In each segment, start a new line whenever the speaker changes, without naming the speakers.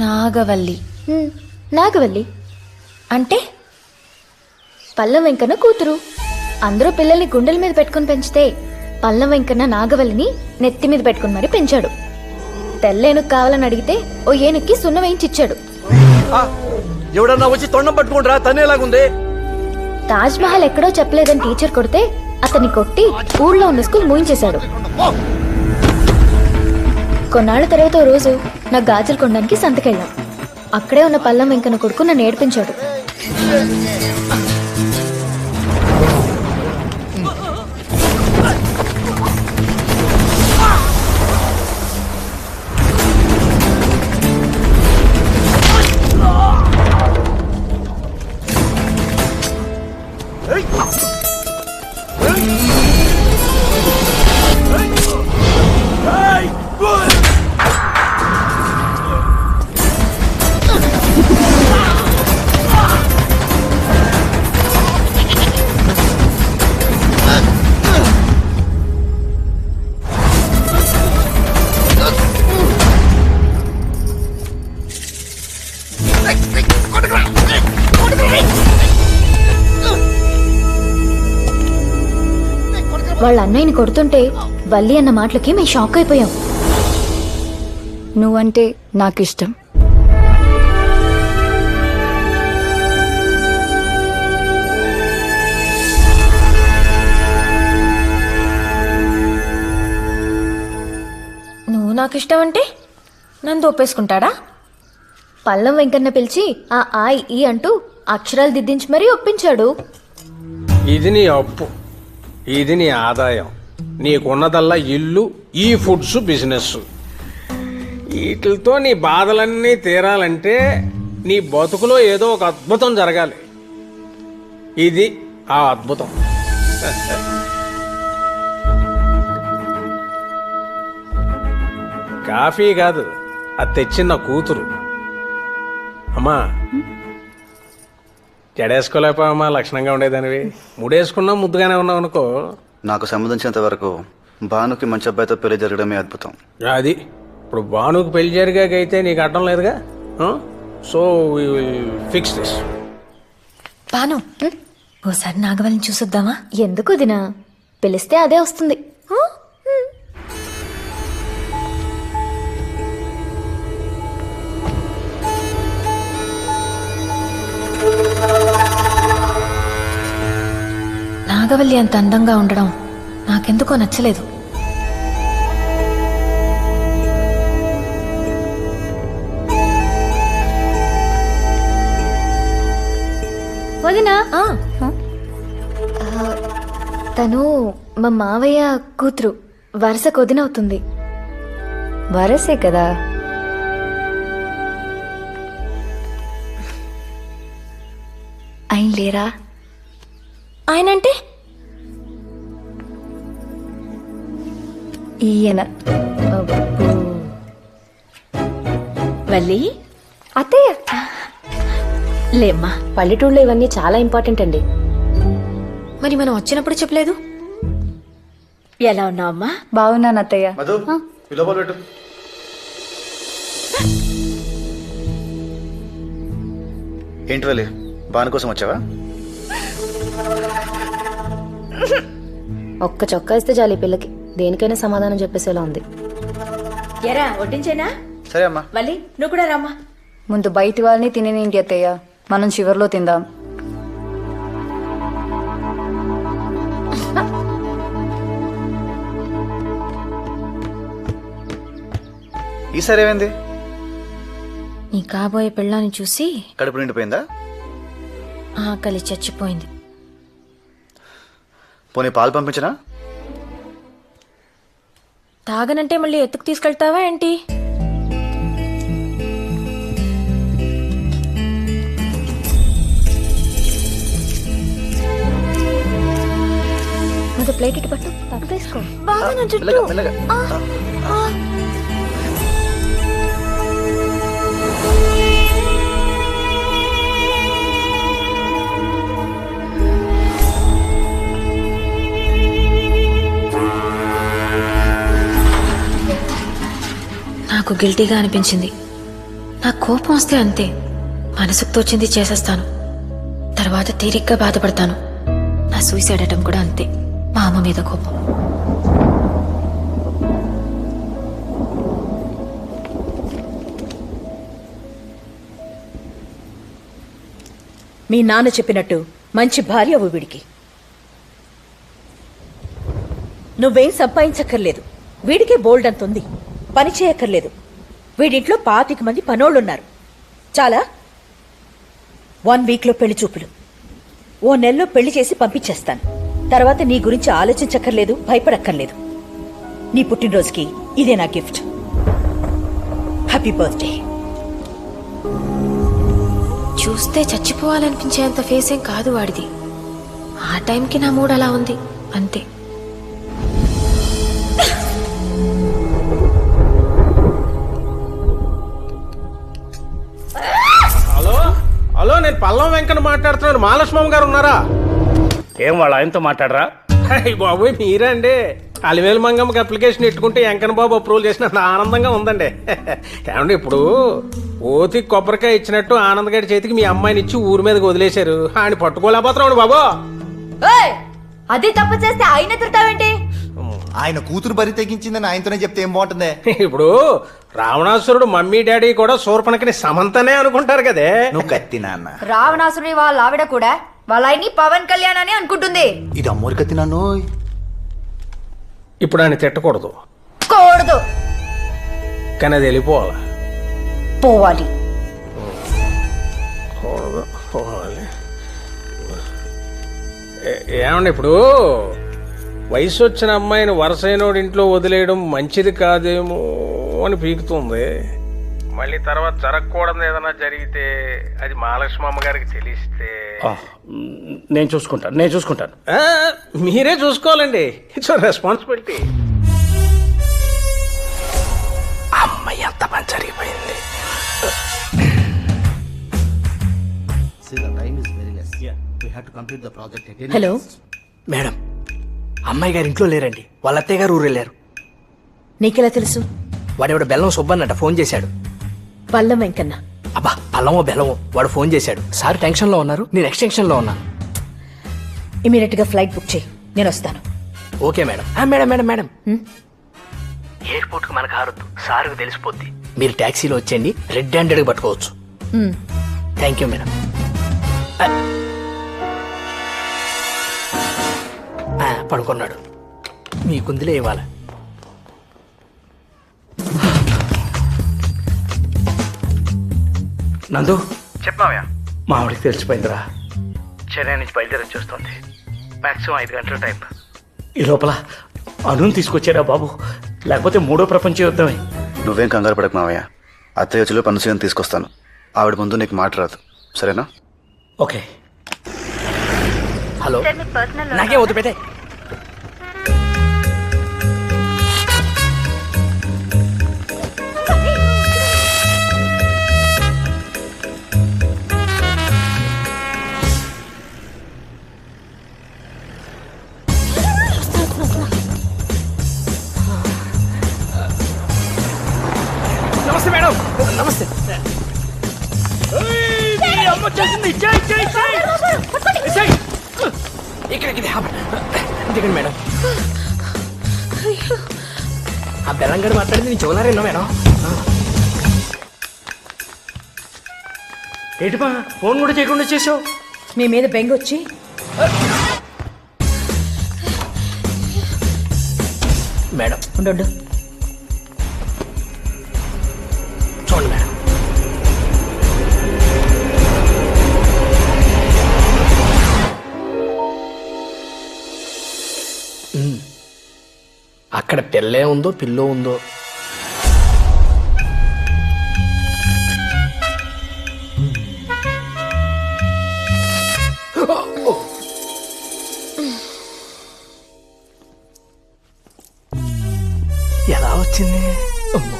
నాగవల్లి.
నాగవల్లి
అంటే
పల్లం వెంకన్న కూతురు. అందరూ పిల్లల్ని గుండెల మీద పెట్టుకుని పెంచితే పల్లం వెంకన్న నాగవల్లిని నెత్తి మీద పెట్టుకుని మరి పెంచాడు. తెల్లేనుకు కావాలని అడిగితే ఓ ఏనుక్కి సున్నం వేయించిచ్చాడు.
ఎవడన్నా వచ్చి తొండం పట్టుకుంటారా తనేలాగుంది.
తాజ్ మహల్ ఎక్కడో చెప్పలేదని టీచర్ కొడితే అతన్ని కొట్టి ఊళ్ళో ఉన్న స్కూల్ మూయించేశాడు. కొన్నాళ్ళ తర్వాత ఓ రోజు నాకు గాజులు కొనడానికి సంతకెళ్ళాం. అక్కడే ఉన్న పల్లం వెంకన్న కొడుకు నన్ను ఏడిపించాడు. వాళ్ళ అన్నయ్యని కొడుతుంటే వల్లి అన్న మాటలకి మేము షాక్ అయిపోయాం.
నువ్వంటే నాకిష్టం.
నువ్వు నాకు ఇష్టం అంటే నన్ను ఒప్పేసుకుంటాడా?
పల్లం వెంకన్న పిలిచి ఆ ఈ అంటూ అక్షరాలు దిద్దించి మరీ ఒప్పించాడు.
ఇది నీ అప్పు, ఇది నీ ఆదాయం, నీకున్నదల్లా ఇల్లు, ఈ ఫుడ్స్, బిజినెస్. వీటితో నీ బాధలన్నీ తీరాలంటే నీ బతుకులో ఏదో ఒక అద్భుతం జరగాలి. ఇది ఆ అద్భుతం. కాఫీ కాదు, అది తెచ్చిన కూతురు. అమ్మా, జడేసుకోలేకపోయామా లక్షణంగా ఉండేదానివి. ముడేసుకున్నా ముద్దుగానే ఉన్నావు అనుకో.
నాకు సంబంధించినంత వరకు భానుకి మంచి అబ్బాయితో పెళ్లి జరగడమే అద్భుతం.
అది ఇప్పుడు భానుకి పెళ్లి జరిగాకైతే నీకు అడ్డం లేదుగా. So we will fix this.
Banu, ఓసారి నాగవల్లిని చూసొద్దామా?
ఎందుకు దినా, పిలిస్తే అదే వస్తుంది.
నాగవల్లి అంత అందంగా ఉండడం నాకెందుకో నచ్చలేదు.
వదినా, తను మా మావయ్య కూతురు. వరుసకు వదినవుతుంది.
వరసే కదా. ఆయన లేరా?
ఆయనంటే
ఈయన.
వల్లి
అత్తయ్య.
లేమ్మా,
పల్లెటూళ్ళలో ఇవన్నీ చాలా ఇంపార్టెంట్ అండి.
మరి మనం వచ్చినప్పుడు చెప్పలేదు. ఎలా ఉన్నావమ్మా?
బాగున్నాను అత్తయ్య.
మధు, ఈ లోపల పెట్టు. ఏంటి వెళ్ళి భాను కోసం వచ్చావా?
ఒక్క చొక్కా ఇస్తే చాలు ఈ పిల్లకి. దేనికైనా సమాధానం చెప్పేసేలా ఉంది.
ఎరా వడ్డించేనా?
సరే అమ్మా.
వల్లి, నువ్వు కూడా రామ్మా.
ముందు బయటి వాళ్ళని తినేనేంటి అత్తయ్య, మనం చివర్లో తిందాం.
ఈసారి ఏమైంది?
నీ కాబోయే పెళ్ళాన్ని చూసి
కడుపు నిండిపోయిందా?
ఆకలి చచ్చిపోయింది.
పోనీ పాలు పంపించనా?
తాగనంటే మళ్ళీ ఎత్తుకు తీసుకెళ్తావా ఏంటి?
ముందు ప్లేట్ ఇటు పట్టు, తప్పు తీసుకో.
బాగా నా జుట్టు.
మెల్లగా, మెల్లగా.
నాకు గిల్టీగా అనిపించింది. నాకు కోపం వస్తే అంతే, మనసుకు తోచింది చేసేస్తాను. తర్వాత తీరిగ్గా బాధపడతాను. నా సూసైడ్ అటెంప్ట్ కూడా అంతే, మా అమ్మ మీద కోపం.
మీ నాన్న చెప్పినట్టు మంచి భార్య వీడికి. నువ్వేం సంపాదించక్కర్లేదు, వీడికే బోల్డ్ అంతుంది. పని చేయక్కర్లేదు. వీడింట్లో 25 మంది పనోళ్ళున్నారు. చాలా 1 వీక్లో పెళ్లి చూపులు. ఓ నెలలో పెళ్లి చేసి పంపించేస్తాను. తర్వాత నీ గురించి ఆలోచించక్కర్లేదు, భయపడక్కర్లేదు. నీ పుట్టినరోజుకి ఇదే నా గిఫ్ట్. Happy birthday.
చూస్తే చచ్చిపోవాలనిపించేంత ఫేస్ ఏం కాదు వాడిది. ఆ టైంకి నా మూడ్ అలా ఉంది అంతే.
హలో హలో, నేను పల్లం వెంకన్న మాట్లాడుతున్నాను. మహాలక్ష్మమ్మ గారు ఉన్నారా?
ఏం వాళ్ళ ఆయనతో మాట్లాడరా?
బాబు మీరా అండి? అలివేలు మంగమ్మకి అప్లికేషన్ ఎట్టుకుంటే వెంకన్న బాబు అప్రూవల్ చేసినంత ఆనందంగా ఉందండి. ఏమండి, ఇప్పుడు ఓతి కొబ్బరికాయ ఇచ్చినట్టు ఆనంద్ గారి చేతికి మీ అమ్మాయిని ఇచ్చి ఊరి మీదకి వదిలేశారు. ఆయన పట్టుకోలేకపోతున్నాడు బాబు.
అది తప్పు చేస్తే ఆయన తిడతావేంటి?
ఆయన కూతురు బరి తెగించిందని ఆయనతోనే చెప్తే ఏం బాగుంటుంది?
ఇప్పుడు రావణాసురుడు మమ్మీ డాడీ కూడా శూర్పణఖని సమంతనే అనుకుంటారు కదే.
నువ్వు కత్తి నాన్న.
రావణాసుడి వాళ్ళ ఆవిడ కూడా వాళ్ళ ఆయన్ని పవన్ కళ్యాణ్ అని అనుకుంటుంది.
ఇది అమ్మోరు కత్తి నాన్న.
ఇప్పుడు ఆయన తిట్టకూడదు,
కూడదు,
కానీ అది వెళ్ళిపోవాలి.
పోవాలి.
పోవాలి. ఏమండి, ఇప్పుడు వయసు వచ్చిన అమ్మాయిని వరసైనోడి ఇంట్లో వదిలేయడం మంచిది కాదేమో అని పీకుతుంది. మళ్ళీ తర్వాత జరగకూడదు ఏదైనా జరిగితే అది మహాలక్ష్మమ్మ గారికి తెలిస్తే
నేను చూసుకుంటాను.
మీరే చూసుకోవాలండి. It's responsibility. అమ్మాయి ఎంత పని జరిగిపోయింది.
హలో
మేడం, అమ్మాయి గారు ఇంట్లో లేరండి. వాళ్ళ అత్తయ్య గారు ఊరు వెళ్ళారు.
నీకెలా తెలుసు?
వాడెవడ బెల్లం సుబ్బన్నట ఫోన్ చేశాడు.
పల్లం వెంకన్న.
అబ్బా, పల్లమో బెల్లమో వాడు ఫోన్ చేశాడు. సార్ టెన్షన్ లో ఉన్నారు, నేను ఎక్స్టెన్షన్ లో ఉన్నాను.
ఇమీడియట్ గా ఫ్లైట్ బుక్ చేయి, నేను వస్తాను.
Okay madam. Madam madam madam, airport కు మనకు హారొద్దు, సార్కు తెలిసిపోద్ది. మీరు ట్యాక్సీలో వచ్చేయండి, రెడ్ హ్యాండెడ్ గా పట్టుకోవచ్చు. Thank you madam. పడుకున్నాడు. మీకుందిలే ఇవ్వాలి. నందు
చెప్పావయ్యా.
మా ఆవిడకి తెలిసిపోయిందిరా.
చెన్నై నుంచి బయలుదేరి వచ్చేస్తుంది. మాక్సిమం 5 గంటల టైం.
ఈ లోపల అనుని తీసుకొచ్చారా బాబు, లేకపోతే మూడో ప్రపంచ యుద్ధమే.
నువ్వేం కంగారు పడకు మావయ్య. అత్తయ్య వచ్చి పనుసీని తీసుకొస్తాను. ఆవిడ ముందు నీకు మాట రాదు, సరేనా?
ఓకే. హలో, నాకే వద్దు పెట్టే. నమస్తే మేడం. నమస్తే. ఇక్కడ దిగండి మేడం. ఆ బెల్లంగడి మాట్లాడింది నీ చూడారేనో మేడం. ఏంటిపా ఫోన్ కూడా చేయకుండా చేసావు?
మీ మీద బెంగొచ్చి
మేడం
ఉండు.
చూడండి మేడం. అక్కడ పిల్లే ఉందో పిల్లో ఉందో. ఎలా వచ్చింది? అమ్మో,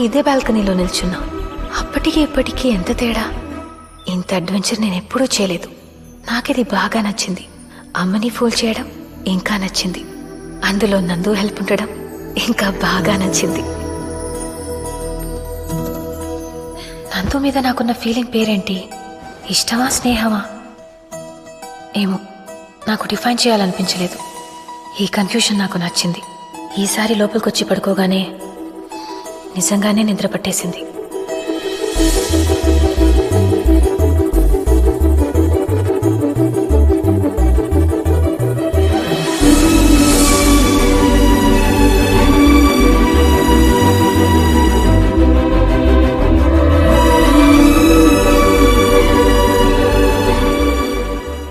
ఇదే బాల్కనీలో నిల్చున్నాం. అప్పటికి ఇప్పటికీ ఎంత తేడా. ఇంత అడ్వెంచర్ నేను ఎప్పుడూ చేయలేదు. నాకిది బాగా నచ్చింది. అమ్మని ఫూల్ చేయడం ఇంకా నచ్చింది. అందులో నందు హెల్ప్ ఉండడం ఇంకా బాగా నచ్చింది. నందు మీద నాకున్న ఫీలింగ్ పేరేంటి? ఇష్టమా, స్నేహమా? ఏమో, నాకు డిఫైన్ చేయాలనిపించలేదు. ఈ కన్ఫ్యూషన్ నాకు నచ్చింది. ఈసారి లోపలికొచ్చి పడుకోగానే నిజంగానే నిద్ర పట్టేసింది.